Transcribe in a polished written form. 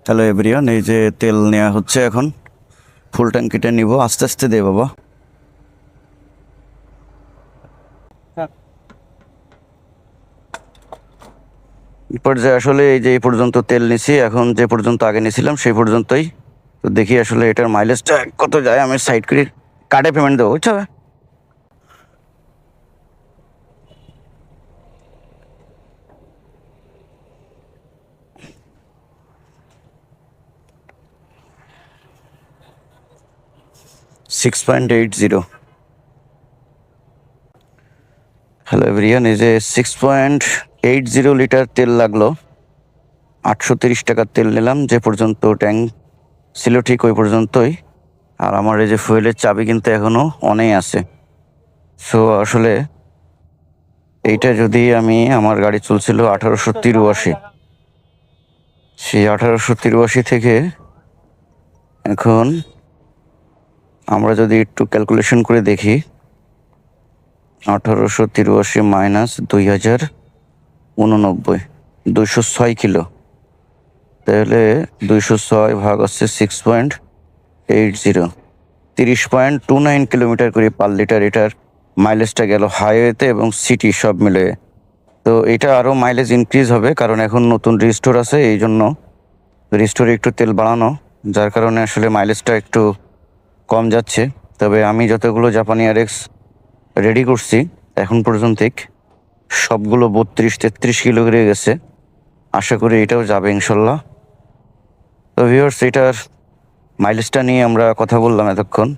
Hello everyone, এই যে তেল নেওয়া হচ্ছে এখন। ফুল ট্যাঙ্কিটা নিব, আস্তে আস্তে দে বাবা। পর্যায়ে আসলে এই যে এই পর্যন্ত তেল নিছি, এখন যে পর্যন্ত আগে নিছিলাম সেই পর্যন্তই। তো দেখি আসলে এটার মাইলেজটা কত যায়। আমি সাইড করে কার্ডে পেমেন্ট দেবো, বুঝছো? 6.80। হ্যালো এভরিওয়ান, এই যে 6.80 লিটার তেল লাগলো। 830 টাকার তেল নিলাম, যে পর্যন্ত ট্যাঙ্ক ছিল ঠিক ওই পর্যন্তই। আর আমার এই যে ফুয়েলের চাবি কিন্তু এখনো অনেই আছে। সো আসলে এইটা যদি আমার গাড়ি চলছিল 1883, সেই 1883 থেকে এখন আমরা যদি একটু ক্যালকুলেশন করে দেখি, 1883 মাইনাস 2089, 206 কিলো। তাহলে 206 ভাগ হচ্ছে 6.80, 30.29 কিলোমিটার করে পার লিটার এটার মাইলেজটা গেল হাইওয়েতে এবং সিটি সব মিলে। তো এটা আরও মাইলেজ ইনক্রিজ হবে, কারণ এখন নতুন রিস্টোর আছে, এই জন্য রিস্টোরে একটু তেল বাড়ানো, যার কারণে আসলে মাইলেজটা একটু কম যাচ্ছে। তবে আমি যতগুলো জাপানি আরএক্স রেডি করছি এখন পর্যন্ত সবগুলো 32-33 কিলো করে গেছে। আশা করি এটাও যাবে ইনশাল্লাহ। তো ভিউয়ার্স, এটার মাইলেজটা নিয়ে আমরা কথা বললাম এতক্ষণ।